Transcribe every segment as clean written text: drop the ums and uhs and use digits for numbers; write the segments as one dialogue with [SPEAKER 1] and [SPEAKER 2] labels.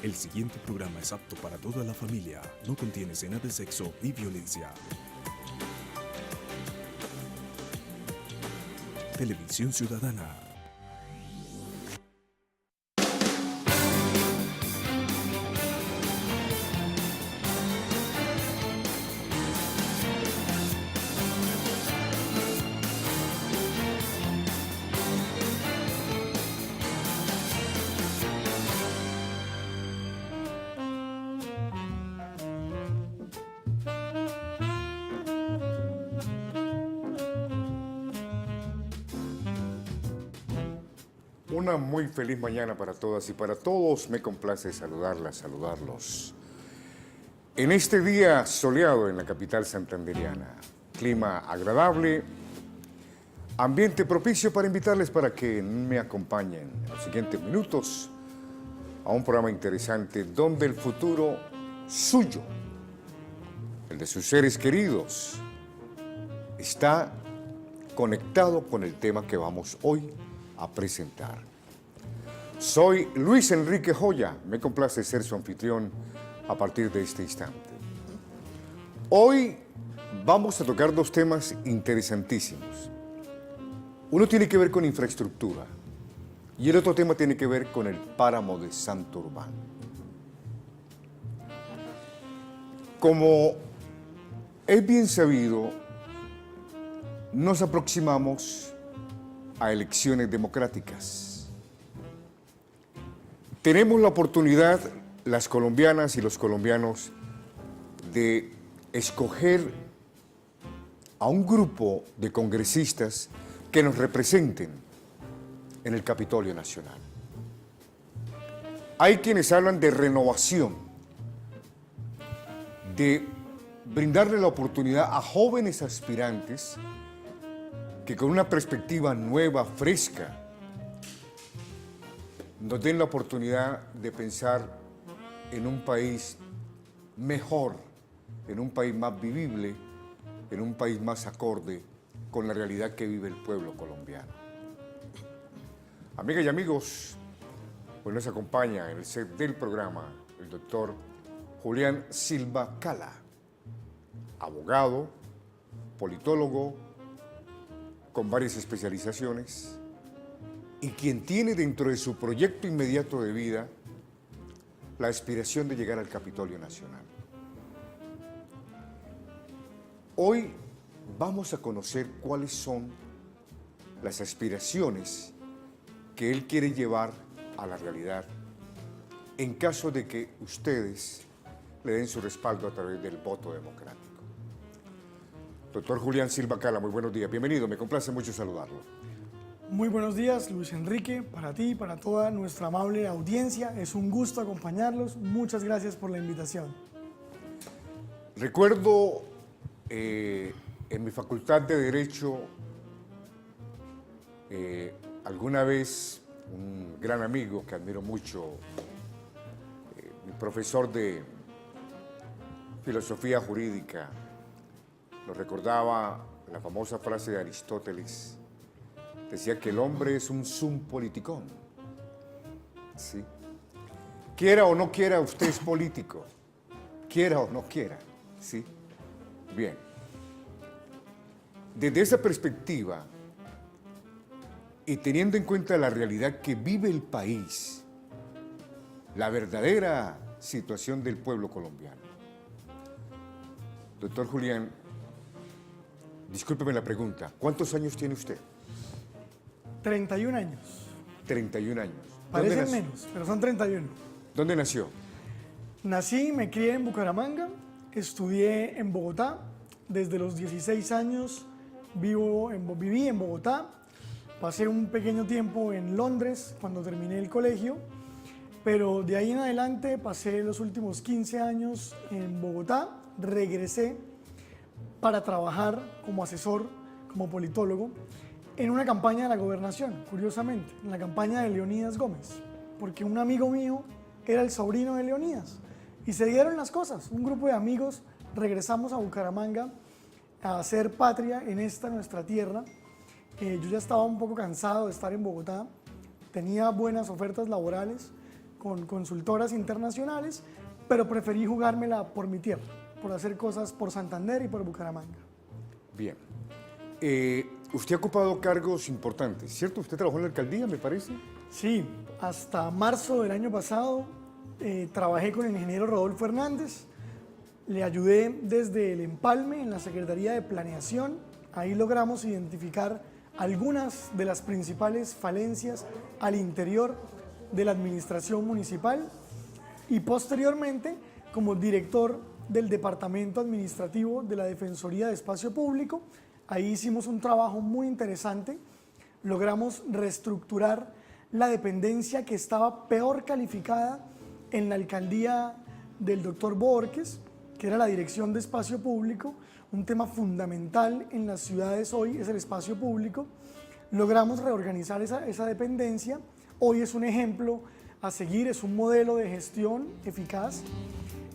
[SPEAKER 1] El siguiente programa es apto para toda la familia. No contiene escenas de sexo ni violencia. Televisión Ciudadana.
[SPEAKER 2] Una muy feliz mañana para todas y para todos. Me complace saludarlas, saludarlos. En este día soleado en la capital santanderiana, clima agradable, ambiente propicio para invitarles para que me acompañen en los siguientes minutos a un programa interesante donde el futuro suyo, el de sus seres queridos, está conectado con el tema que vamos hoy a presentar. Soy Luis Enrique Joya, me complace ser su anfitrión a partir de este instante. Hoy vamos a tocar dos temas interesantísimos. Uno tiene que ver con infraestructura y el otro tema tiene que ver con el páramo de Santurbán. Como es bien sabido, nos aproximamos a elecciones democráticas. Tenemos la oportunidad, las colombianas y los colombianos, de escoger a un grupo de congresistas que nos representen en el Capitolio Nacional. Hay quienes hablan de renovación, de brindarle la oportunidad a jóvenes aspirantes que con una perspectiva nueva, fresca, nos den la oportunidad de pensar en un país mejor, en un país más vivible, en un país más acorde con la realidad que vive el pueblo colombiano. Amigas y amigos, hoy nos acompaña en el set del programa el doctor Julián Silva Cala, abogado, politólogo, con varias especializaciones, y quien tiene dentro de su proyecto inmediato de vida la aspiración de llegar al Capitolio Nacional. Hoy vamos a conocer cuáles son las aspiraciones que él quiere llevar a la realidad en caso de que ustedes le den su respaldo a través del voto democrático. Doctor Julián Silva Cala, muy buenos días. Bienvenido, me complace mucho saludarlo.
[SPEAKER 3] Muy buenos días, Luis Enrique, para ti y para toda nuestra amable audiencia. Es un gusto acompañarlos. Muchas gracias por la invitación.
[SPEAKER 2] Recuerdo en mi facultad de Derecho, alguna vez un gran amigo que admiro mucho, mi profesor de filosofía jurídica, nos recordaba la famosa frase de Aristóteles. Decía que el hombre es un sum politicón. ¿Sí? Quiera o no quiera, usted es político. Quiera o no quiera. ¿Sí? Bien. Desde esa perspectiva, y teniendo en cuenta la realidad que vive el país, la verdadera situación del pueblo colombiano. Doctor Julián, discúlpeme la pregunta, ¿cuántos años tiene usted?
[SPEAKER 3] 31 años.
[SPEAKER 2] 31 años.
[SPEAKER 3] Parecen menos, pero son 31.
[SPEAKER 2] ¿Dónde nació?
[SPEAKER 3] Nací, me crié en Bucaramanga, estudié en Bogotá. Desde los 16 años viví en Bogotá. Pasé un pequeño tiempo en Londres cuando terminé el colegio, pero de ahí en adelante pasé los últimos 15 años en Bogotá. Regresé para trabajar como asesor, como politólogo, en una campaña de la gobernación, curiosamente, en la campaña de Leonidas Gómez, porque un amigo mío era el sobrino de Leonidas, y se dieron las cosas. Un grupo de amigos regresamos a Bucaramanga a hacer patria en esta nuestra tierra. Yo ya estaba un poco cansado de estar en Bogotá, tenía buenas ofertas laborales con consultoras internacionales, pero preferí jugármela por mi tierra, por hacer cosas por Santander y por Bucaramanga.
[SPEAKER 2] Bien. Usted ha ocupado cargos importantes, ¿cierto? Usted trabajó en la alcaldía, me parece.
[SPEAKER 3] Sí, hasta marzo del año pasado trabajé con el ingeniero Rodolfo Hernández, le ayudé desde el empalme en la Secretaría de Planeación, ahí logramos identificar algunas de las principales falencias al interior de la administración municipal y posteriormente como director del Departamento Administrativo de la Defensoría de Espacio Público, ahí hicimos un trabajo muy interesante, logramos reestructurar la dependencia que estaba peor calificada en la alcaldía del doctor Borges, que era la Dirección de Espacio Público. Un tema fundamental en las ciudades hoy es el espacio público. Logramos reorganizar esa dependencia. Hoy es un ejemplo a seguir, es un modelo de gestión eficaz.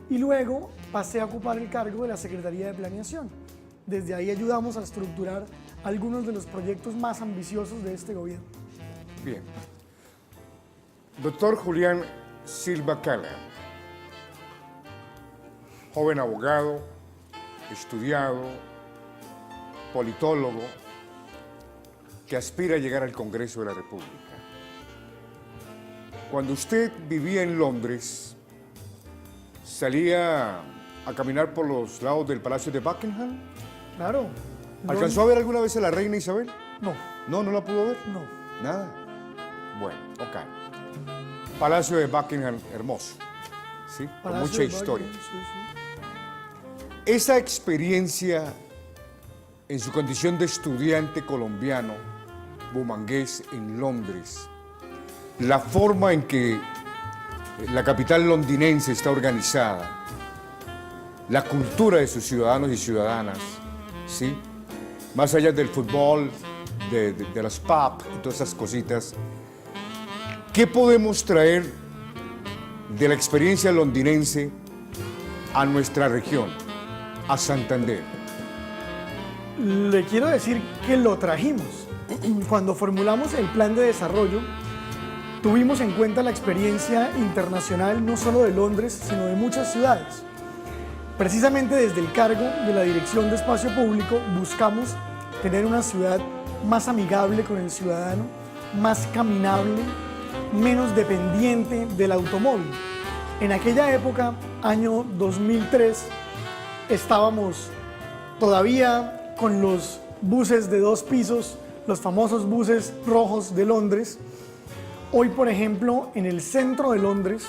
[SPEAKER 3] Y luego pasé a ocupar el cargo de la Secretaría de Planeación. Desde ahí ayudamos a estructurar algunos de los proyectos más ambiciosos de este gobierno.
[SPEAKER 2] Bien. Doctor Julián Silva Cala, joven abogado, estudiado, politólogo, que aspira a llegar al Congreso de la República. Cuando usted vivía en Londres, salía a caminar por los lados del Palacio de Buckingham.
[SPEAKER 3] Claro.
[SPEAKER 2] ¿Alcanzó a ver alguna vez a la reina Isabel?
[SPEAKER 3] No.
[SPEAKER 2] No, no la pudo ver.
[SPEAKER 3] No.
[SPEAKER 2] Nada. Bueno, ok. Palacio de Buckingham, hermoso. ¿Sí? Con
[SPEAKER 3] Palacio
[SPEAKER 2] mucha
[SPEAKER 3] de
[SPEAKER 2] historia.
[SPEAKER 3] Buckingham, sí, sí.
[SPEAKER 2] Esa experiencia en su condición de estudiante colombiano, bumangués en Londres, la forma en que la capital londinense está organizada, la cultura de sus ciudadanos y ciudadanas, ¿sí? Más allá del fútbol, de las pubs y todas esas cositas, ¿qué podemos traer de la experiencia londinense a nuestra región, a Santander?
[SPEAKER 3] Le quiero decir que lo trajimos. Cuando formulamos el plan de desarrollo, tuvimos en cuenta la experiencia internacional no solo de Londres, sino de muchas ciudades. Precisamente desde el cargo de la Dirección de Espacio Público buscamos tener una ciudad más amigable con el ciudadano, más caminable, menos dependiente del automóvil. En aquella época, año 2003, estábamos todavía con los buses de 2 pisos, los famosos buses rojos de Londres. Hoy, por ejemplo, en el centro de Londres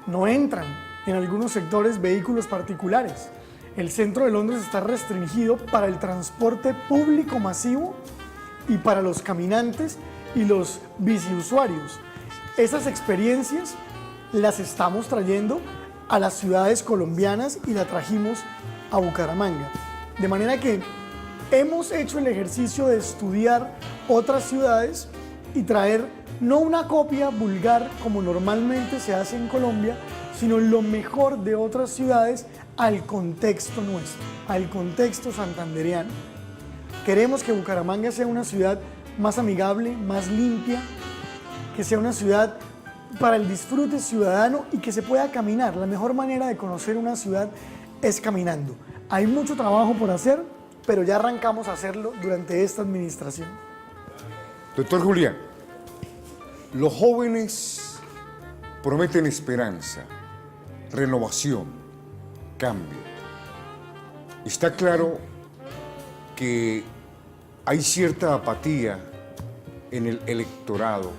[SPEAKER 3] no entran en algunos sectores vehículos particulares. El centro de Londres está restringido para el transporte público masivo y para los caminantes y los biciusuarios. Esas experiencias las estamos trayendo a las ciudades colombianas y la trajimos a Bucaramanga. De manera que hemos hecho el ejercicio de estudiar otras ciudades y traer no una copia vulgar como normalmente se hace en Colombia, sino lo mejor de otras ciudades al contexto nuestro, al contexto santandereano. Queremos que Bucaramanga sea una ciudad más amigable, más limpia, que sea una ciudad para el disfrute ciudadano y que se pueda caminar. La mejor manera de conocer una ciudad es caminando. Hay mucho trabajo por hacer, pero ya arrancamos a hacerlo durante esta administración.
[SPEAKER 2] Doctor Julián, los jóvenes prometen esperanza, renovación, cambio. Está claro que hay cierta apatía en el electorado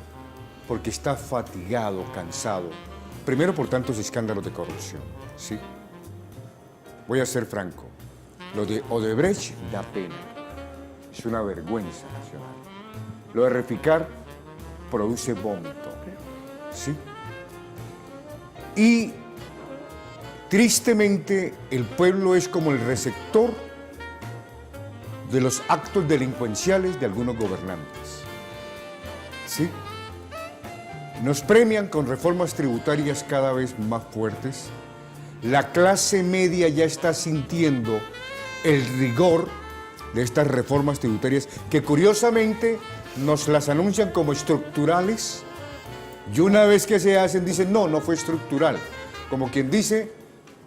[SPEAKER 2] porque está fatigado, cansado, primero por tantos escándalos de corrupción, ¿sí? Voy a ser franco, lo de Odebrecht da pena, es una vergüenza nacional. Lo de Reficar produce vómito, ¿sí? Y tristemente el pueblo es como el receptor de los actos delincuenciales de algunos gobernantes, ¿sí? Nos premian con reformas tributarias cada vez más fuertes. La clase media ya está sintiendo el rigor de estas reformas tributarias que curiosamente nos las anuncian como estructurales Y una vez que se hacen, dicen, no, no fue estructural. Como quien dice,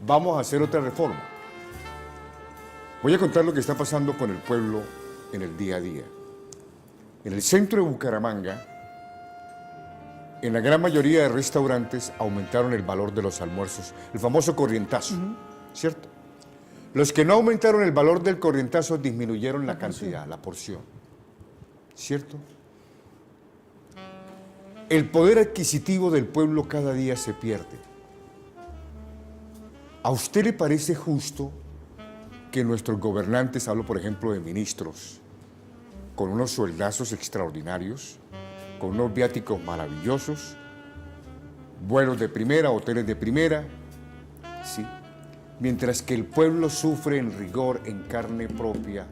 [SPEAKER 2] vamos a hacer otra reforma. Voy a contar lo que está pasando con el pueblo en el día a día. En el centro de Bucaramanga, en la gran mayoría de restaurantes aumentaron el valor de los almuerzos, el famoso corrientazo, ¿cierto? Los que no aumentaron el valor del corrientazo disminuyeron la cantidad, la porción, ¿cierto? El poder adquisitivo del pueblo cada día se pierde. ¿A usted le parece justo que nuestros gobernantes, hablo por ejemplo de ministros, con unos sueldazos extraordinarios, con unos viáticos maravillosos, vuelos de primera, hoteles de primera, sí, mientras que el pueblo sufre en rigor, en carne propia,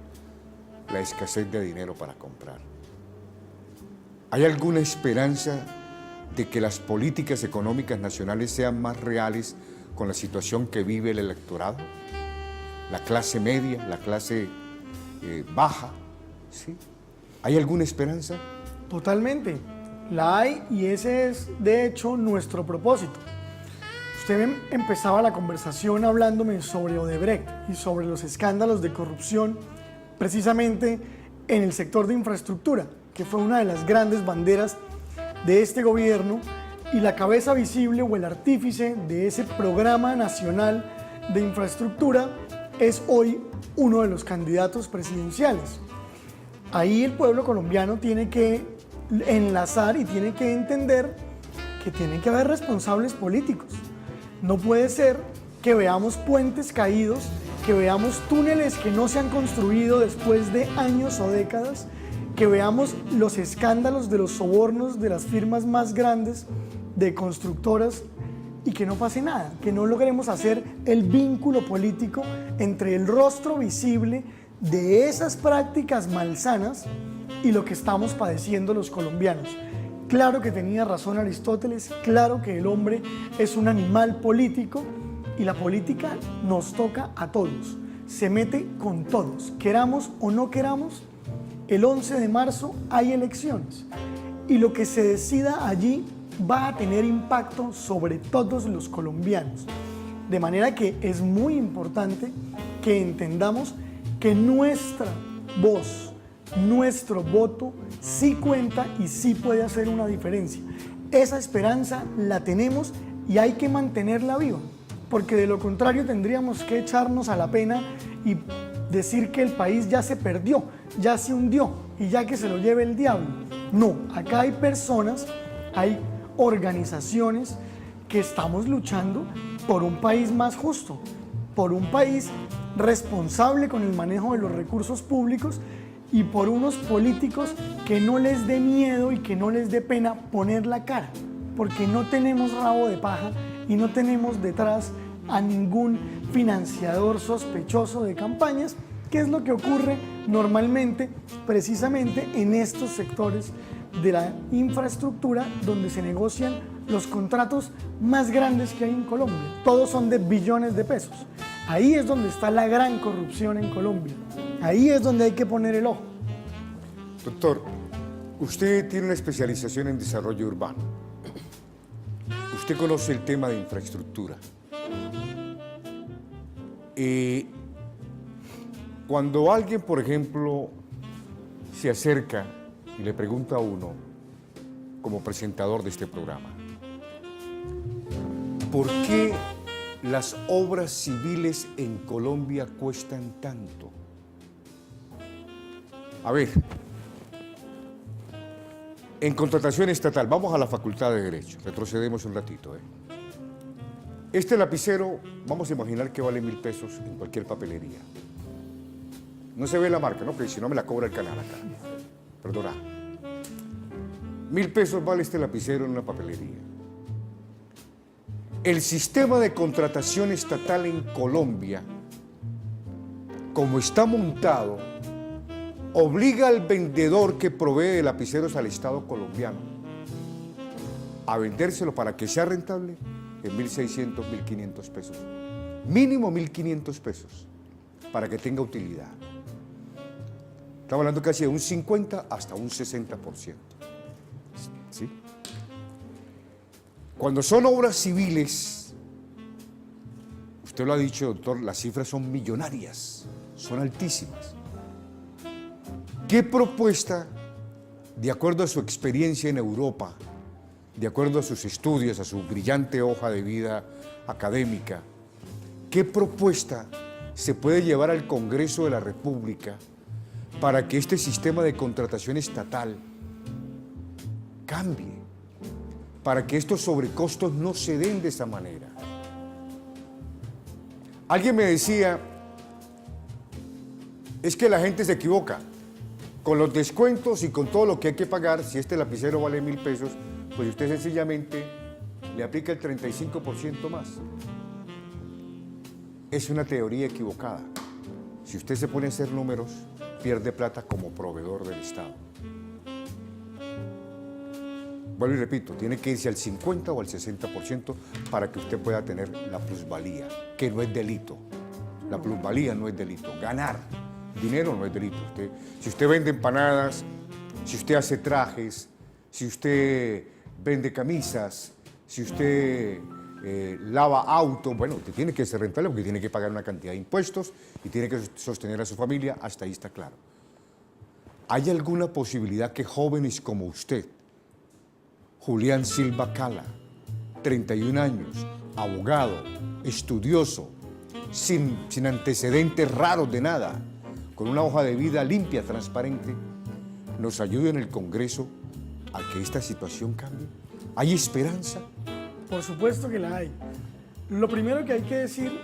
[SPEAKER 2] la escasez de dinero para comprar? ¿Hay alguna esperanza de que las políticas económicas nacionales sean más reales con la situación que vive el electorado? La clase media, la clase baja, ¿sí? ¿Hay alguna esperanza?
[SPEAKER 3] Totalmente, la hay, y ese es de hecho nuestro propósito. Usted empezaba la conversación hablándome sobre Odebrecht y sobre los escándalos de corrupción precisamente en el sector de infraestructura, que fue una de las grandes banderas de este gobierno y la cabeza visible o el artífice de ese programa nacional de infraestructura es hoy uno de los candidatos presidenciales. Ahí el pueblo colombiano tiene que enlazar y tiene que entender que tiene que haber responsables políticos. No puede ser que veamos puentes caídos, que veamos túneles que no se han construido después de años o décadas, que veamos los escándalos de los sobornos de las firmas más grandes de constructoras y que no pase nada, que no logremos hacer el vínculo político entre el rostro visible de esas prácticas malsanas y lo que estamos padeciendo los colombianos. Claro que tenía razón Aristóteles, claro que el hombre es un animal político y la política nos toca a todos, se mete con todos, queramos o no queramos. El 11 de marzo hay elecciones y lo que se decida allí va a tener impacto sobre todos los colombianos. De manera que es muy importante que entendamos que nuestra voz, nuestro voto sí cuenta y sí puede hacer una diferencia. Esa esperanza la tenemos y hay que mantenerla viva, porque de lo contrario tendríamos que echarnos a la pena y decir que el país ya se perdió, ya se hundió y ya que se lo lleve el diablo. No, acá hay personas, hay organizaciones que estamos luchando por un país más justo, por un país responsable con el manejo de los recursos públicos y por unos políticos que no les dé miedo y que no les dé pena poner la cara, porque no tenemos rabo de paja y no tenemos detrás a ningún financiador sospechoso de campañas, que es lo que ocurre normalmente precisamente en estos sectores de la infraestructura donde se negocian los contratos más grandes que hay en Colombia. Todos son de billones de pesos. Ahí es donde está la gran corrupción en Colombia. Ahí es donde hay que poner el ojo.
[SPEAKER 2] Doctor, usted tiene una especialización en desarrollo urbano. Usted conoce el tema de infraestructura. Cuando alguien, por ejemplo, se acerca y le pregunta a uno, como presentador de este programa, ¿por qué las obras civiles en Colombia cuestan tanto? A ver, en contratación estatal, vamos a la Facultad de Derecho, retrocedemos un ratito. Este lapicero, vamos a imaginar que vale 1.000 pesos en cualquier papelería. No se ve la marca, ¿no? Porque si no me la cobra el canal acá. Perdona. 1.000 pesos vale este lapicero en una papelería. El sistema de contratación estatal en Colombia, como está montado, obliga al vendedor que provee de lapiceros al Estado colombiano a vendérselo para que sea rentable en 1.600, 1.500 pesos. Mínimo 1.500 pesos para que tenga utilidad. Estamos hablando casi de un 50 hasta un 60%. ¿Sí? Cuando son obras civiles, usted lo ha dicho, doctor, las cifras son millonarias, son altísimas. ¿Qué propuesta, de acuerdo a su experiencia en Europa, de acuerdo a sus estudios, a su brillante hoja de vida académica, qué propuesta se puede llevar al Congreso de la República para que este sistema de contratación estatal cambie, para que estos sobrecostos no se den de esa manera? Alguien me decía, es que la gente se equivoca. Con los descuentos y con todo lo que hay que pagar, si este lapicero vale 1.000 pesos, pues usted sencillamente le aplica el 35% más. Es una teoría equivocada. Si usted se pone a hacer números, pierde plata como proveedor del Estado. Vuelvo y repito, tiene que irse al 50 o al 60% para que usted pueda tener la plusvalía, que no es delito. La plusvalía no es delito. Ganar dinero no es delito. Si usted vende empanadas, si usted hace trajes, si usted vende camisas, si usted lava auto, bueno, usted tiene que ser rentable porque tiene que pagar una cantidad de impuestos y tiene que sostener a su familia, hasta ahí está claro. ¿Hay alguna posibilidad que jóvenes como usted, Julián Silva Cala, 31 años, abogado, estudioso, sin antecedentes raros de nada, con una hoja de vida limpia, transparente, nos ayude en el Congreso a que esta situación cambie? ¿Hay esperanza?
[SPEAKER 3] Por supuesto que la hay. Lo primero que hay que decir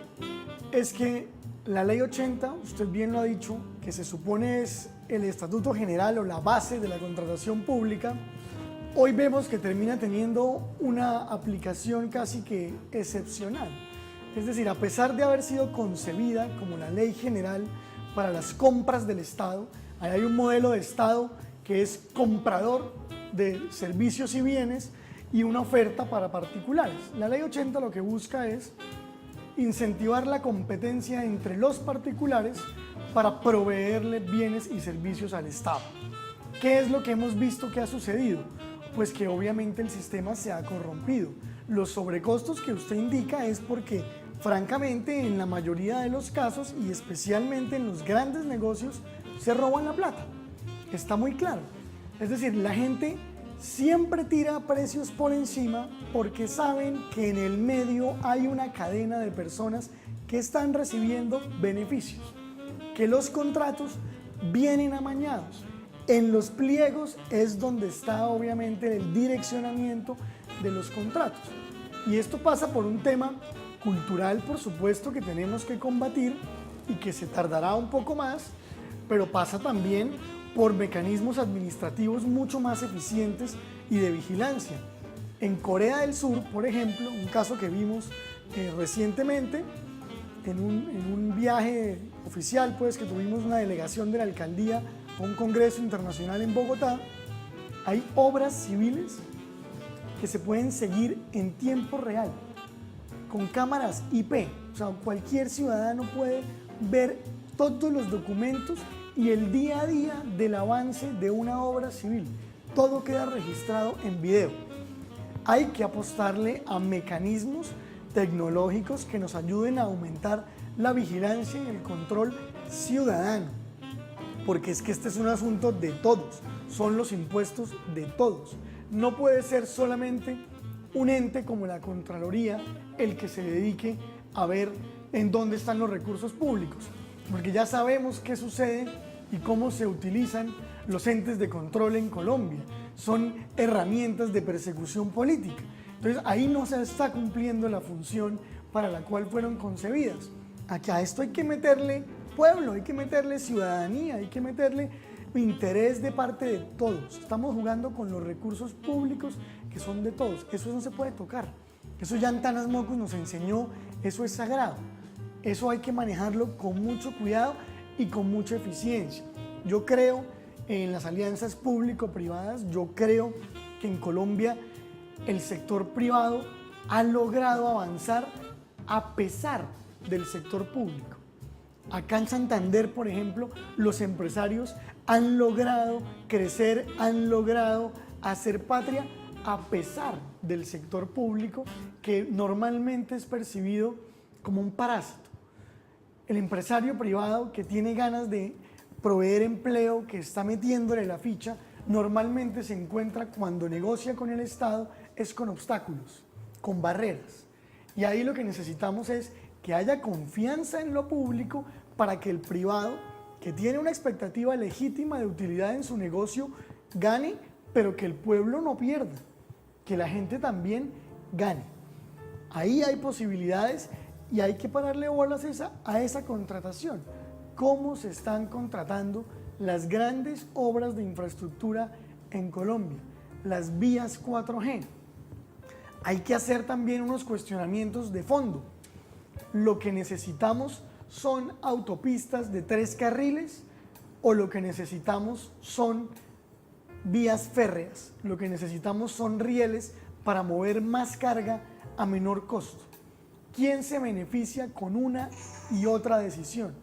[SPEAKER 3] es que la Ley 80, usted bien lo ha dicho, que se supone es el Estatuto General o la base de la contratación pública, hoy vemos que termina teniendo una aplicación casi que excepcional. Es decir, a pesar de haber sido concebida como la ley general para las compras del Estado, ahí hay un modelo de Estado que es comprador de servicios y bienes y una oferta para particulares. La Ley 80 lo que busca es incentivar la competencia entre los particulares para proveerle bienes y servicios al Estado. ¿Qué es lo que hemos visto que ha sucedido? Pues que obviamente el sistema se ha corrompido. Los sobrecostos que usted indica es porque, francamente, en la mayoría de los casos y especialmente en los grandes negocios, se roban la plata. Está muy claro. Es decir, la gente siempre tira precios por encima porque saben que en el medio hay una cadena de personas que están recibiendo beneficios, que los contratos vienen amañados. En los pliegos es donde está obviamente el direccionamiento de los contratos. Y esto pasa por un tema cultural, por supuesto, que tenemos que combatir y que se tardará un poco más, pero pasa también por mecanismos administrativos mucho más eficientes y de vigilancia. En Corea del Sur, por ejemplo, un caso que vimos recientemente, en un viaje oficial, pues, que tuvimos una delegación de la alcaldía a un congreso internacional en Bogotá, hay obras civiles que se pueden seguir en tiempo real, con cámaras IP. O sea, cualquier ciudadano puede ver todos los documentos y el día a día del avance de una obra civil. Todo queda registrado en video. Hay que apostarle a mecanismos tecnológicos que nos ayuden a aumentar la vigilancia y el control ciudadano, porque es que este es un asunto de todos, son los impuestos de todos. No puede ser solamente un ente como la Contraloría el que se dedique a ver en dónde están los recursos públicos, porque ya sabemos qué sucede y cómo se utilizan los entes de control en Colombia. Son herramientas de persecución política. Entonces ahí no se está cumpliendo la función para la cual fueron concebidas. Aquí a esto hay que meterle pueblo, hay que meterle ciudadanía, hay que meterle interés de parte de todos. Estamos jugando con los recursos públicos que son de todos. Eso no se puede tocar. Eso ya Antanas Mocus nos enseñó, eso es sagrado. Eso hay que manejarlo con mucho cuidado y con mucha eficiencia. Yo creo en las alianzas público-privadas, yo creo que en Colombia el sector privado ha logrado avanzar a pesar del sector público. Acá en Santander, por ejemplo, los empresarios han logrado crecer, han logrado hacer patria a pesar del sector público, que normalmente es percibido como un parásito. El empresario privado que tiene ganas de proveer empleo, que está metiéndole la ficha, normalmente se encuentra cuando negocia con el Estado es con obstáculos, con barreras. Y ahí lo que necesitamos es que haya confianza en lo público para que el privado, que tiene una expectativa legítima de utilidad en su negocio, gane, pero que el pueblo no pierda, que la gente también gane. Ahí hay posibilidades y hay que pararle bolas a esa contratación. ¿Cómo se están contratando las grandes obras de infraestructura en Colombia? Las vías 4G. Hay que hacer también unos cuestionamientos de fondo. Lo que necesitamos son autopistas de 3 carriles o lo que necesitamos son vías férreas. Lo que necesitamos son rieles para mover más carga a menor costo. ¿Quién se beneficia con una y otra decisión?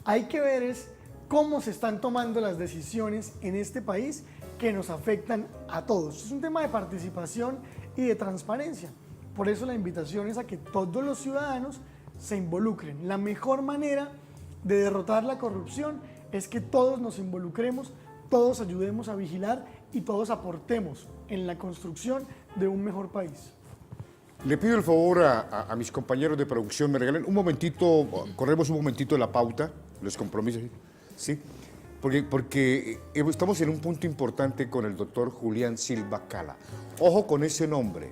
[SPEAKER 3] Hay que ver es cómo se están tomando las decisiones en este país que nos afectan a todos. Es un tema de participación y de transparencia. Por eso la invitación es a que todos los ciudadanos se involucren. La mejor manera de derrotar la corrupción es que todos nos involucremos, todos ayudemos a vigilar y todos aportemos en la construcción de un mejor país.
[SPEAKER 2] Le pido el favor a mis compañeros de producción, me regalen un momentito, corremos un momentito la pauta, los compromisos, ¿sí? Porque estamos en un punto importante con el doctor Julián Silva Cala. Ojo con ese nombre,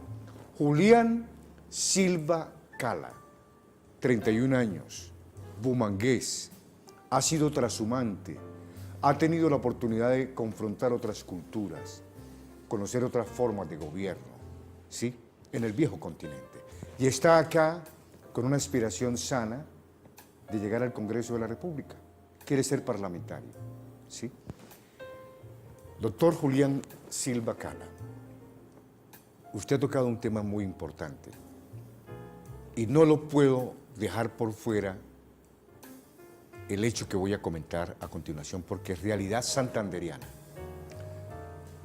[SPEAKER 2] Julián Silva Cala, 31 años, bumangués, ha sido trashumante, ha tenido la oportunidad de confrontar otras culturas, conocer otras formas de gobierno, ¿sí? En el viejo continente. Y está acá con una aspiración sana de llegar al Congreso de la República. Quiere ser parlamentario, ¿sí? Doctor Julián Silva Cala, usted ha tocado un tema muy importante y no lo puedo dejar por fuera el hecho que voy a comentar a continuación porque es realidad santanderiana.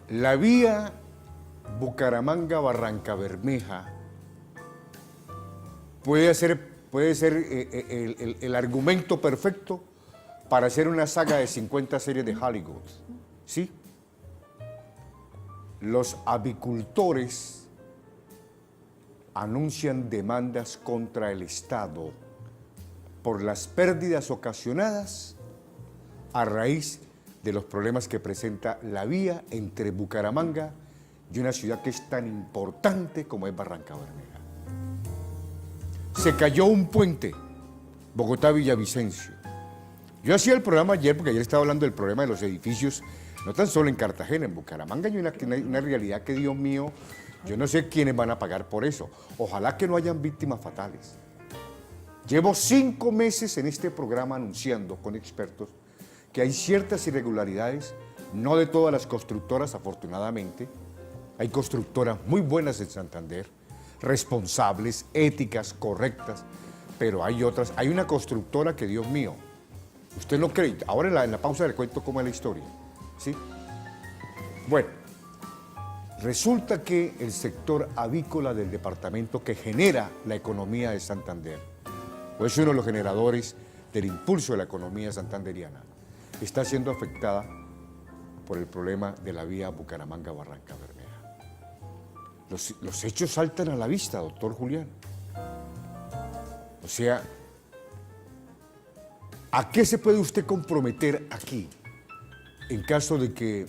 [SPEAKER 2] La vía Bucaramanga-Barrancabermeja puede ser el argumento perfecto para hacer una saga de 50 series de Hollywood, ¿sí? Los avicultores anuncian demandas contra el Estado por las pérdidas ocasionadas a raíz de los problemas que presenta la vía entre Bucaramanga y una ciudad que es tan importante como es Barrancabermeja. Se cayó un puente, Bogotá-Villavicencio. Yo hacía el programa ayer, porque ayer estaba hablando del problema de los edificios, no tan solo en Cartagena, en Bucaramanga hay una realidad que, Dios mío, yo no sé quiénes van a pagar por eso. Ojalá que no hayan víctimas fatales. Llevo 5 meses en este programa anunciando con expertos que hay ciertas irregularidades, no de todas las constructoras, afortunadamente. Hay constructoras muy buenas en Santander, responsables, éticas, correctas, pero hay otras. Hay una constructora que, Dios mío, usted no cree. Ahora en la pausa le cuento cómo es la historia, ¿sí? Bueno, resulta que el sector avícola del departamento que genera la economía de Santander, o es uno de los generadores del impulso de la economía santanderiana, está siendo afectada por el problema de la vía Bucaramanga-Barrancabermeja. Los hechos saltan a la vista, doctor Julián. O sea, ¿a qué se puede usted comprometer aquí en caso de que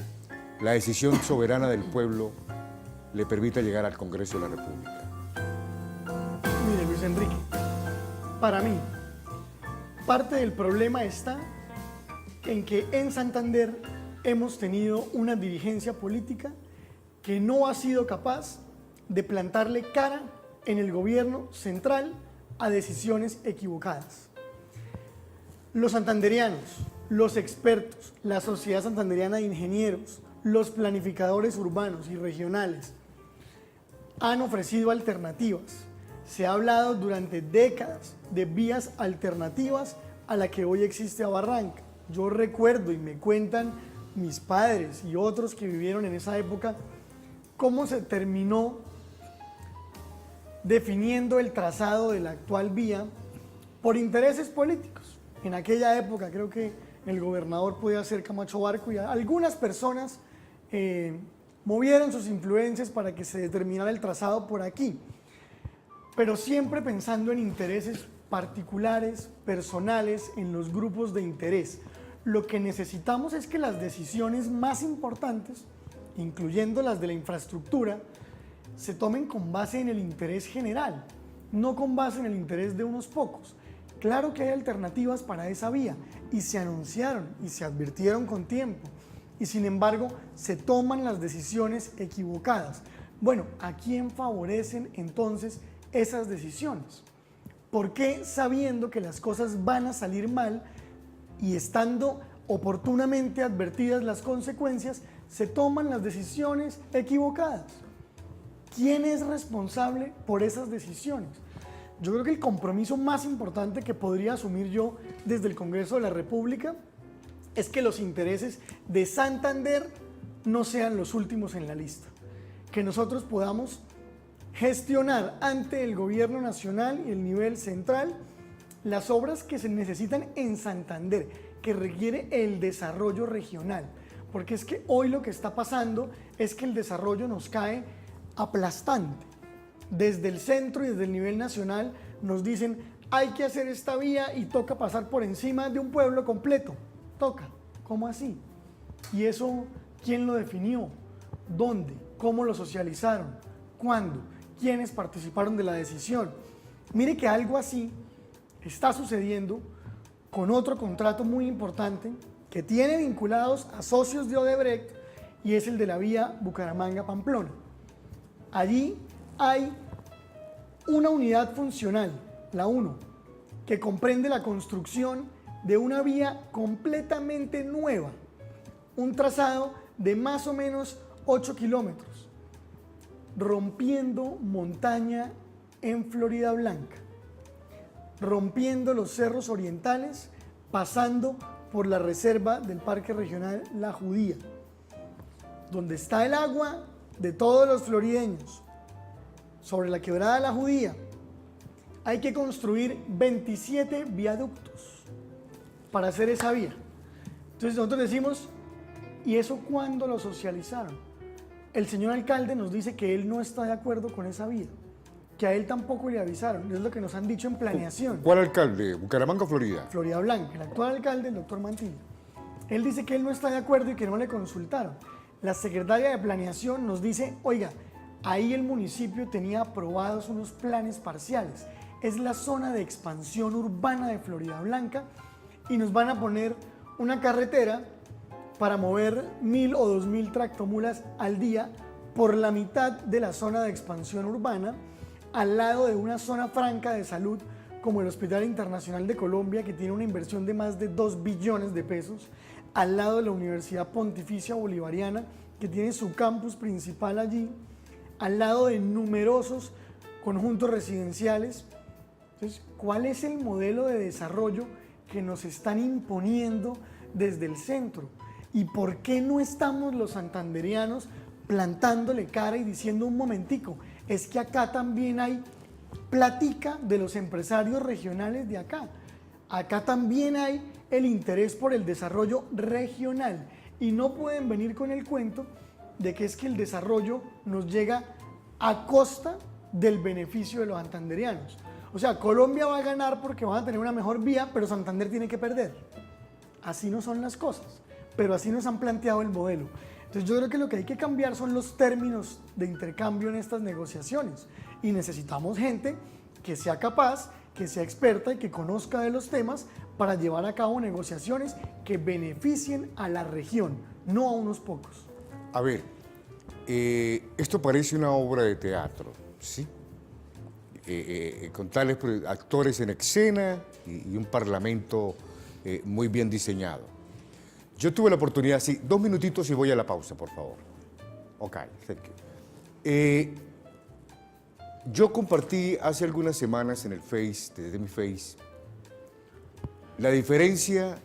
[SPEAKER 2] la decisión soberana del pueblo le permita llegar al Congreso de la República?
[SPEAKER 3] Mire, Luis Enrique, para mí, parte del problema está en que en Santander hemos tenido una dirigencia política que no ha sido capaz de plantarle cara en el gobierno central a decisiones equivocadas. Los santanderianos, los expertos, la Sociedad Santanderiana de Ingenieros, los planificadores urbanos y regionales han ofrecido alternativas. Se ha hablado durante décadas de vías alternativas a la que hoy existe a Barranca. Yo recuerdo y me cuentan mis padres y otros que vivieron en esa época cómo se terminó definiendo el trazado de la actual vía por intereses políticos. En aquella época creo que el gobernador podía ser Camacho Barco y algunas personas movieron sus influencias para que se determinara el trazado por aquí, pero siempre pensando en intereses particulares, personales, en los grupos de interés. Lo que necesitamos es que las decisiones más importantes, incluyendo las de la infraestructura, se tomen con base en el interés general, no con base en el interés de unos pocos. Claro que hay alternativas para esa vía y se anunciaron y se advirtieron con tiempo y sin embargo se toman las decisiones equivocadas. Bueno, ¿a quién favorecen entonces esas decisiones? ¿Por qué sabiendo que las cosas van a salir mal y estando oportunamente advertidas las consecuencias, se toman las decisiones equivocadas? ¿Quién es responsable por esas decisiones? Yo creo que el compromiso más importante que podría asumir yo desde el Congreso de la República es que los intereses de Santander no sean los últimos en la lista. Que nosotros podamos gestionar ante el gobierno nacional y el nivel central las obras que se necesitan en Santander, que requiere el desarrollo regional. Porque es que hoy lo que está pasando es que el desarrollo nos cae aplastante. Desde el centro y desde el nivel nacional nos dicen hay que hacer esta vía y toca pasar por encima de un pueblo completo. Toca. ¿Cómo así? ¿Y eso quién lo definió? ¿Dónde? ¿Cómo lo socializaron? ¿Cuándo? ¿Quiénes participaron de la decisión? Mire que algo así está sucediendo con otro contrato muy importante que tiene vinculados a socios de Odebrecht y es el de la vía Bucaramanga-Pamplona. Allí hay una unidad funcional, la 1, que comprende la construcción de una vía completamente nueva, un trazado de más o menos 8 kilómetros, rompiendo montaña en Florida Blanca, rompiendo los cerros orientales, pasando por la reserva del Parque Regional La Judía, donde está el agua de todos los florideños. Sobre la quebrada La Judía hay que construir 27 viaductos para hacer esa vía. Entonces nosotros decimos, ¿y eso cuándo lo socializaron? El señor alcalde nos dice que él no está de acuerdo con esa vía, que a él tampoco le avisaron, es lo que nos han dicho en planeación.
[SPEAKER 2] ¿Cuál alcalde? ¿Bucaramanga o Florida?
[SPEAKER 3] Florida Blanca, el actual alcalde, el doctor Mantilla. Él dice que él no está de acuerdo y que no le consultaron. La secretaria de planeación nos dice, oiga, ahí el municipio tenía aprobados unos planes parciales. Es la zona de expansión urbana de Florida Blanca y nos van a poner una carretera para mover 1.000 o 2.000 tractomulas al día por la mitad de la zona de expansión urbana, al lado de una zona franca de salud como el Hospital Internacional de Colombia, que tiene una inversión de más de 2 billones de pesos, al lado de la Universidad Pontificia Bolivariana, que tiene su campus principal allí, al lado de numerosos conjuntos residenciales. Entonces, ¿cuál es el modelo de desarrollo que nos están imponiendo desde el centro? ¿Y por qué no estamos los santanderianos plantándole cara y diciendo un momentico, es que acá también hay plática de los empresarios regionales de acá? Acá también hay el interés por el desarrollo regional y no pueden venir con el cuento de que es que el desarrollo nos llega a costa del beneficio de los santanderianos. O sea, Colombia va a ganar porque van a tener una mejor vía, pero Santander tiene que perder. Así no son las cosas, pero así nos han planteado el modelo. Entonces yo creo que lo que hay que cambiar son los términos de intercambio en estas negociaciones y necesitamos gente que sea capaz, que sea experta y que conozca de los temas para llevar a cabo negociaciones que beneficien a la región, no a unos pocos.
[SPEAKER 2] A ver, esto parece una obra de teatro, ¿sí? Con tales actores en escena y un parlamento muy bien diseñado. Yo tuve la oportunidad, sí, 2 minutitos y voy a la pausa, por favor. Ok, thank you. Yo compartí hace algunas semanas en el Face, desde mi Face, la diferencia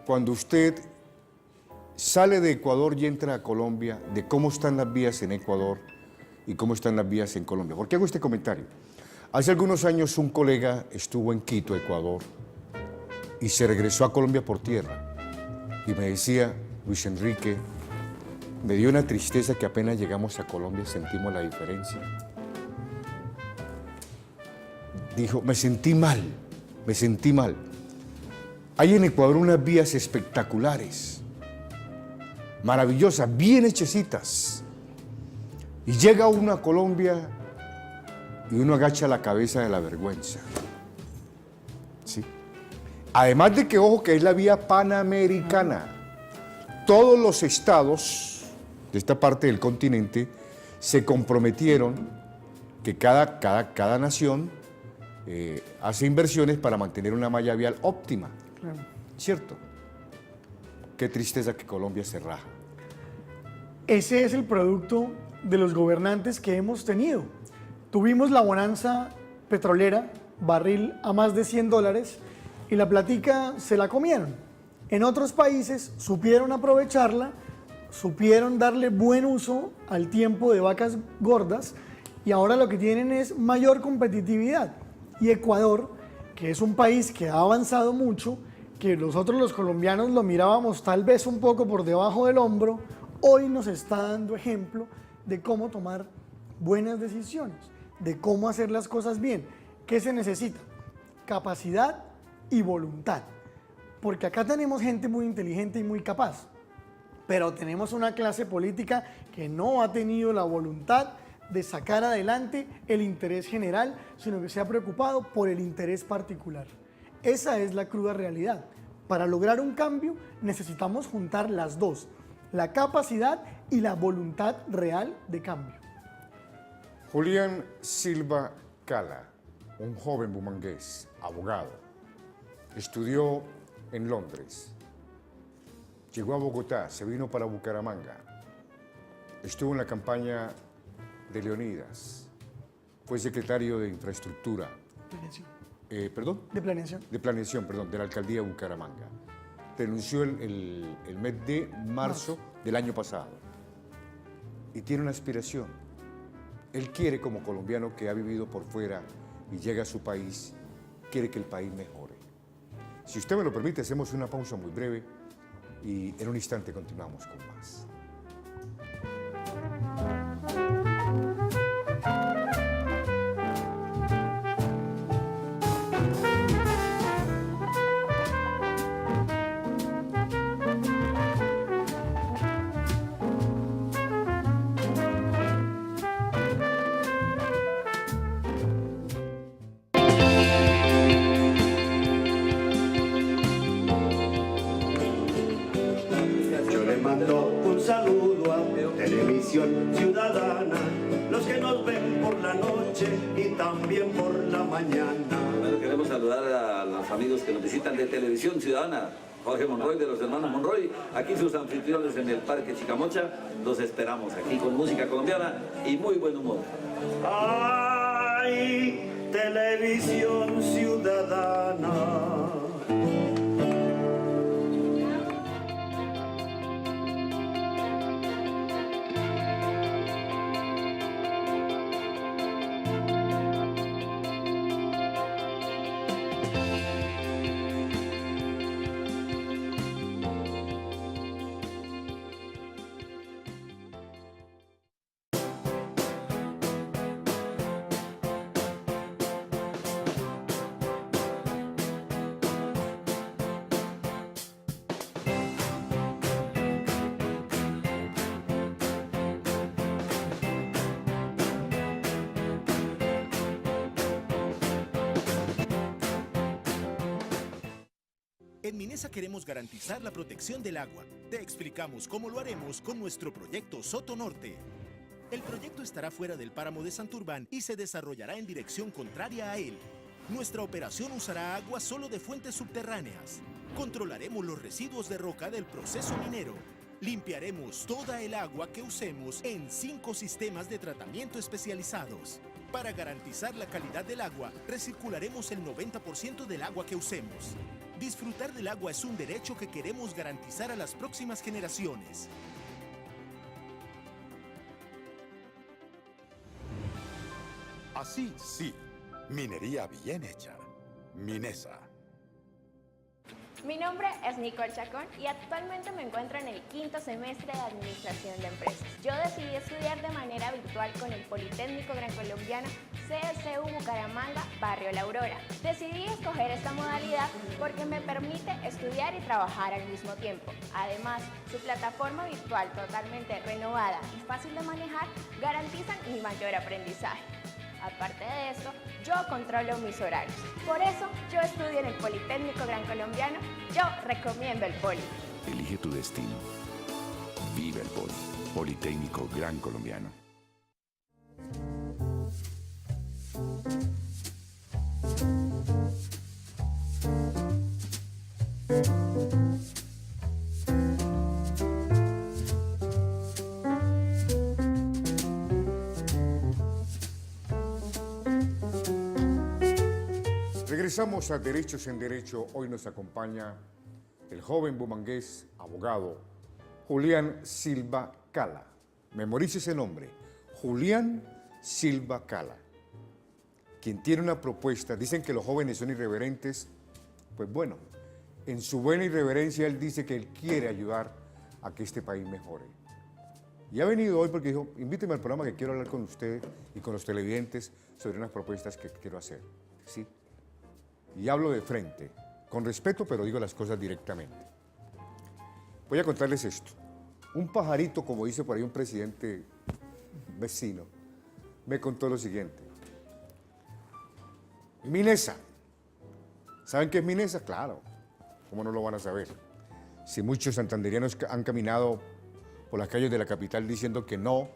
[SPEAKER 2] cuando usted sale de Ecuador y entra a Colombia, de cómo están las vías en Ecuador y cómo están las vías en Colombia. ¿Por qué hago este comentario? Hace algunos años un colega estuvo en Quito, Ecuador, y se regresó a Colombia por tierra. Y me decía, Luis Enrique, me dio una tristeza que apenas llegamos a Colombia sentimos la diferencia. Dijo, me sentí mal. Hay en Ecuador unas vías espectaculares, maravillosas, bien hechecitas. Y llega uno a Colombia y uno agacha la cabeza de la vergüenza. ¿Sí? Además de que, ojo, que es la vía panamericana. Todos los estados de esta parte del continente se comprometieron que cada nación hace inversiones para mantener una malla vial óptima.
[SPEAKER 3] Claro.
[SPEAKER 2] ¿Cierto? Qué tristeza que Colombia se raja.
[SPEAKER 3] Ese es el producto de los gobernantes que hemos tenido. Tuvimos la bonanza petrolera, barril a más de $100, y la platica se la comieron. En otros países supieron aprovecharla, supieron darle buen uso al tiempo de vacas gordas, y ahora lo que tienen es mayor competitividad. Y Ecuador, que es un país que ha avanzado mucho, que nosotros los colombianos lo mirábamos tal vez un poco por debajo del hombro, hoy nos está dando ejemplo de cómo tomar buenas decisiones, de cómo hacer las cosas bien. ¿Qué se necesita? Capacidad y voluntad. Porque acá tenemos gente muy inteligente y muy capaz, pero tenemos una clase política que no ha tenido la voluntad de sacar adelante el interés general, sino que se ha preocupado por el interés particular. Esa es la cruda realidad. Para lograr un cambio necesitamos juntar las dos, la capacidad y la voluntad real de cambio.
[SPEAKER 2] Julián Silva Cala, un joven bumangués, abogado, estudió en Londres, llegó a Bogotá, se vino para Bucaramanga, estuvo en la campaña de Leonidas, fue secretario de Infraestructura. ¿Perdón?
[SPEAKER 3] De planeación.
[SPEAKER 2] De planeación, perdón, de la alcaldía de Bucaramanga. Renunció el mes de marzo del año pasado. Y tiene una aspiración. Él quiere, como colombiano que ha vivido por fuera y llega a su país, quiere que el país mejore. Si usted me lo permite, hacemos una pausa muy breve y en un instante continuamos con más.
[SPEAKER 4] Yo le mando un saludo a Televisión Ciudadana, los que nos ven por la noche y también por la mañana.
[SPEAKER 5] Bueno, queremos saludar a los amigos que nos visitan de Televisión Ciudadana. Jorge Monroy, de los hermanos Monroy, aquí sus anfitriones en el Parque Chicamocha. Los esperamos aquí con música colombiana y muy buen humor.
[SPEAKER 4] ¡Ay, Televisión Ciudadana!
[SPEAKER 6] En Minesa queremos garantizar la protección del agua. Te explicamos cómo lo haremos con nuestro proyecto Soto Norte. El proyecto estará fuera del páramo de Santurbán y se desarrollará en dirección contraria a él. Nuestra operación usará agua solo de fuentes subterráneas. Controlaremos los residuos de roca del proceso minero. Limpiaremos toda el agua que usemos en 5 sistemas de tratamiento especializados. Para garantizar la calidad del agua, recircularemos el 90% del agua que usemos. Disfrutar del agua es un derecho que queremos garantizar a las próximas generaciones.
[SPEAKER 7] Así sí, minería bien hecha. Minesa.
[SPEAKER 8] Mi nombre es Nicole Chacón y actualmente me encuentro en el 5º semestre de Administración de Empresas. Yo decidí estudiar de manera virtual con el Politécnico Gran Colombiano CSU Bucaramanga, Barrio La Aurora. Decidí escoger esta modalidad porque me permite estudiar y trabajar al mismo tiempo. Además, su plataforma virtual totalmente renovada y fácil de manejar garantizan mi mayor aprendizaje. Aparte de esto, yo controlo mis horarios. Por eso, yo estudio en el Politécnico Gran Colombiano. Yo recomiendo el Poli.
[SPEAKER 9] Elige tu destino. Vive el Poli. Politécnico Gran Colombiano.
[SPEAKER 2] Regresamos a Derechos en Derecho. Hoy nos acompaña el joven bumangués, abogado, Julián Silva Cala. Memorice ese nombre, Julián Silva Cala, quien tiene una propuesta. Dicen que los jóvenes son irreverentes. Pues bueno, en su buena irreverencia él dice que él quiere ayudar a que este país mejore. Y ha venido hoy porque dijo, invíteme al programa que quiero hablar con usted y con los televidentes sobre unas propuestas que quiero hacer. ¿Sí? Y hablo de frente, con respeto, pero digo las cosas directamente. Voy a contarles esto. Un pajarito, como dice por ahí un presidente vecino, me contó lo siguiente. Minesa. ¿Saben qué es Minesa? Claro, ¿cómo no lo van a saber? Si muchos santanderianos han caminado por las calles de la capital diciendo que no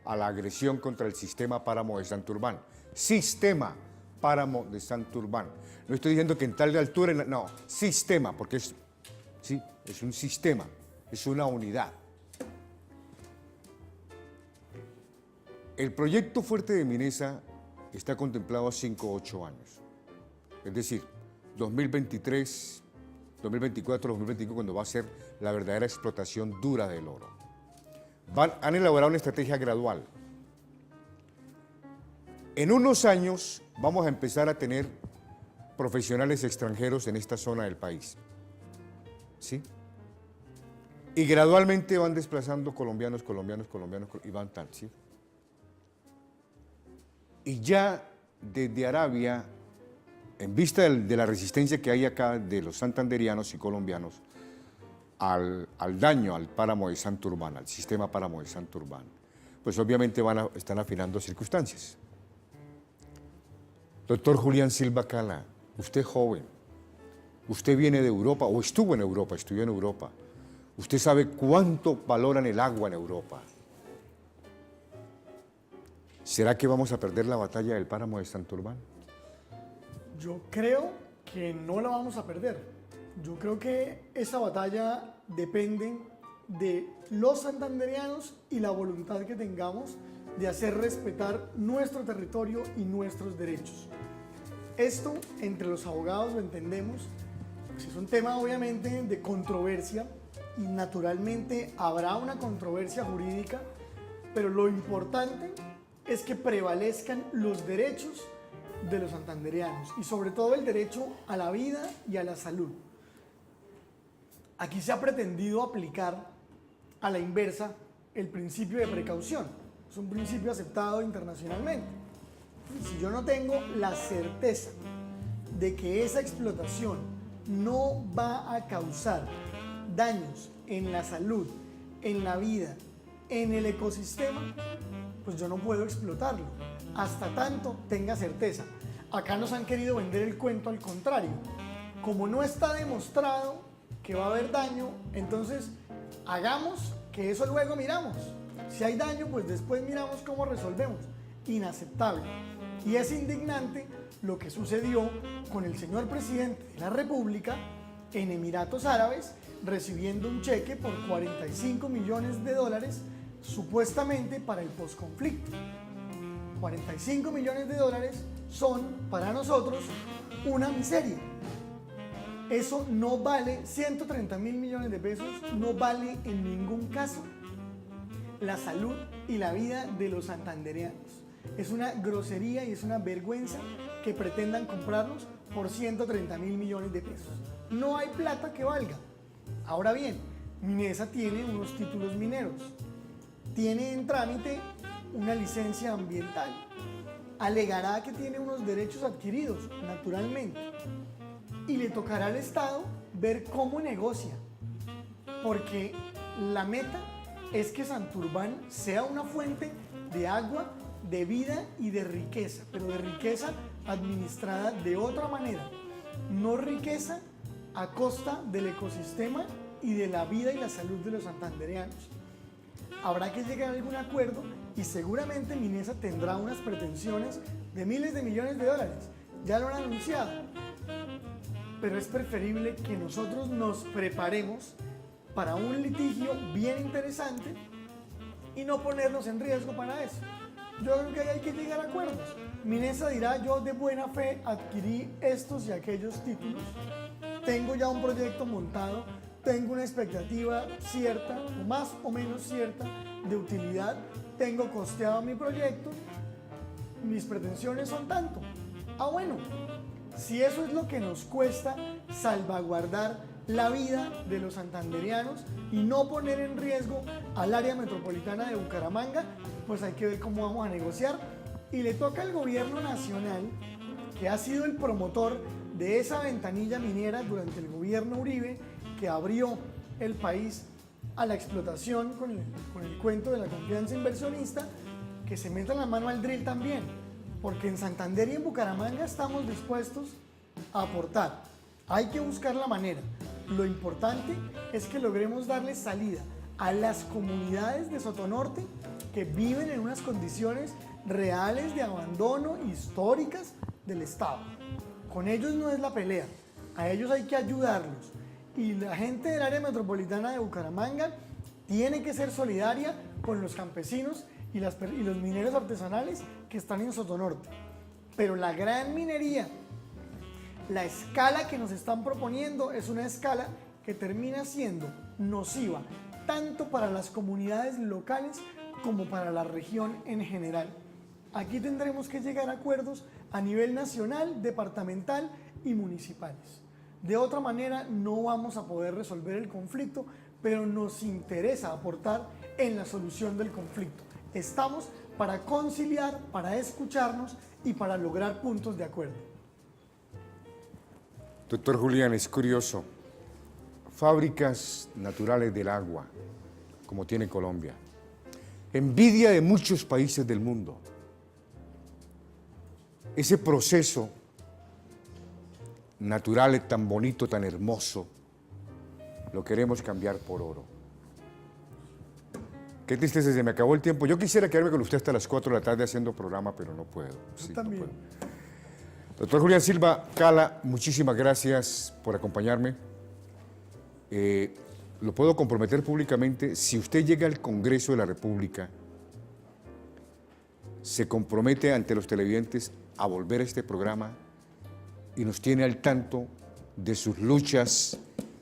[SPEAKER 2] a la agresión contra el sistema Páramo de Santurbán. Sistema Páramo de Santurbán. No estoy diciendo que en tal de altura, no, sistema, porque es un sistema, es una unidad. El proyecto Fuerte de Minesa está contemplado a 5 o 8 años. Es decir, 2023, 2024, 2025, cuando va a ser la verdadera explotación dura del oro. Han elaborado una estrategia gradual. En unos años vamos a empezar a tener profesionales extranjeros en esta zona del país. ¿Sí? Y gradualmente van desplazando colombianos, y van tal, ¿sí? Y ya desde Arabia, en vista de la resistencia que hay acá de los santanderianos y colombianos al daño al páramo de Santurbán, al sistema Páramo de Santurbán, pues obviamente están afinando circunstancias. Doctor Julián Silva Cala, usted joven, usted viene de Europa, o estuvo en Europa, estudió en Europa. Usted sabe cuánto valoran el agua en Europa. ¿Será que vamos a perder la batalla del páramo de Santurbán?
[SPEAKER 3] Yo creo que no la vamos a perder. Yo creo que esa batalla depende de los santanderianos y la voluntad que tengamos de hacer respetar nuestro territorio y nuestros derechos. Esto, entre los abogados, lo entendemos, pues es un tema obviamente de controversia y naturalmente habrá una controversia jurídica, pero lo importante es que prevalezcan los derechos de los santanderianos y sobre todo el derecho a la vida y a la salud. Aquí se ha pretendido aplicar a la inversa el principio de precaución. Es un principio aceptado internacionalmente. Si yo no tengo la certeza de que esa explotación no va a causar daños en la salud, en la vida, en el ecosistema, pues yo no puedo explotarlo, hasta tanto tenga certeza. Acá nos han querido vender el cuento al contrario. Como no está demostrado que va a haber daño, entonces hagamos que eso luego miramos. Si hay daño, pues después miramos cómo resolvemos. Inaceptable. Y es indignante lo que sucedió con el señor presidente de la República en Emiratos Árabes, recibiendo un cheque por $45 millones supuestamente para el posconflicto. $45 millones son para nosotros una miseria. Eso no vale, 130 mil millones de pesos, no vale en ningún caso la salud y la vida de los santandereanos. Es una grosería y es una vergüenza que pretendan comprarlos por 130 mil millones de pesos. No hay plata que valga. Ahora bien, Minesa tiene unos títulos mineros, tiene en trámite una licencia ambiental, alegará que tiene unos derechos adquiridos, naturalmente, y le tocará al Estado ver cómo negocia, porque la meta es que Santurbán sea una fuente de agua, de vida y de riqueza, pero de riqueza administrada de otra manera, no riqueza a costa del ecosistema y de la vida y la salud de los santandereanos. Habrá que llegar a algún acuerdo y seguramente Minesa tendrá unas pretensiones de miles de millones de dólares, ya lo han anunciado, pero es preferible que nosotros nos preparemos para un litigio bien interesante y no ponernos en riesgo para eso. Yo creo que ahí hay que llegar a acuerdos. Minesa dirá, yo de buena fe adquirí estos y aquellos títulos, tengo ya un proyecto montado, tengo una expectativa cierta, o más o menos cierta, de utilidad, tengo costeado mi proyecto, mis pretensiones son tanto. Ah, bueno, si eso es lo que nos cuesta salvaguardar la vida de los santandereanos y no poner en riesgo al área metropolitana de Bucaramanga, pues hay que ver cómo vamos a negociar. Y le toca al gobierno nacional, que ha sido el promotor de esa ventanilla minera durante el gobierno Uribe, que abrió el país a la explotación con el cuento de la confianza inversionista, que se meta la mano al drill también, porque en Santander y en Bucaramanga estamos dispuestos a aportar. Hay que buscar la manera. Lo importante es que logremos darle salida a las comunidades de Sotonorte que viven en unas condiciones reales de abandono históricas del Estado. Con ellos no es la pelea, a ellos hay que ayudarlos. Y la gente del área metropolitana de Bucaramanga tiene que ser solidaria con los campesinos y los mineros artesanales que están en Sotonorte. Pero la gran minería, la escala que nos están proponiendo es una escala que termina siendo nociva tanto para las comunidades locales como para la región en general. Aquí tendremos que llegar a acuerdos a nivel nacional, departamental y municipales. De otra manera no vamos a poder resolver el conflicto, pero nos interesa aportar en la solución del conflicto. Estamos para conciliar, para escucharnos y para lograr puntos de acuerdo.
[SPEAKER 2] Doctor Julián, es curioso. Fábricas naturales del agua, como tiene Colombia. Envidia de muchos países del mundo. Ese proceso natural tan bonito, tan hermoso, lo queremos cambiar por oro. Qué tristeza, se me acabó el tiempo. Yo quisiera quedarme con usted hasta las 4 de la tarde haciendo programa, pero no puedo. Sí,
[SPEAKER 3] también.
[SPEAKER 2] no puedo. Doctor Julián Silva Cala, muchísimas gracias por acompañarme. Lo puedo comprometer públicamente, si usted llega al Congreso de la República, se compromete ante los televidentes a volver a este programa y nos tiene al tanto de sus luchas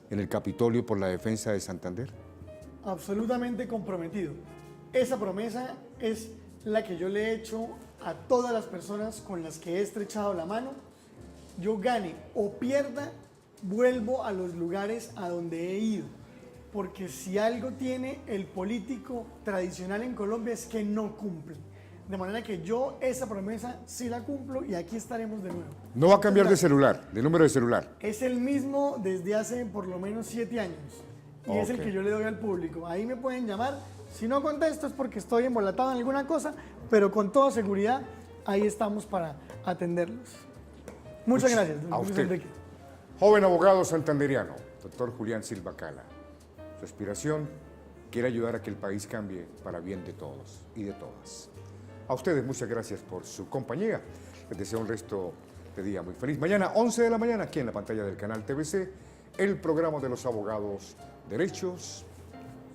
[SPEAKER 2] en el Capitolio por la defensa de Santander.
[SPEAKER 3] Absolutamente comprometido. Esa promesa es la que yo le he hecho a todas las personas con las que he estrechado la mano. Yo gane o pierda, vuelvo a los lugares a donde he ido. Porque si algo tiene el político tradicional en Colombia es que no cumple. De manera que yo esa promesa sí la cumplo y aquí estaremos de nuevo.
[SPEAKER 2] No va a cambiar de celular, de número de celular.
[SPEAKER 3] Es el mismo desde hace por lo menos 7 años. Y es el
[SPEAKER 2] Ok.
[SPEAKER 3] que yo le doy al público. Ahí me pueden llamar. Si no contesto es porque estoy embolatado en alguna cosa, pero con toda seguridad ahí estamos para atenderlos. Muchas gracias, don
[SPEAKER 2] A
[SPEAKER 3] Luis
[SPEAKER 2] usted.
[SPEAKER 3] Enrique.
[SPEAKER 2] Joven abogado santanderiano, doctor Julián Silva Cala. Su aspiración quiere ayudar a que el país cambie para bien de todos y de todas. A ustedes muchas gracias por su compañía. Les deseo un resto de día muy feliz. Mañana 11 de la mañana aquí en la pantalla del canal TVC, el programa de los abogados Derechos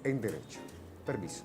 [SPEAKER 2] en Derecho. Permiso.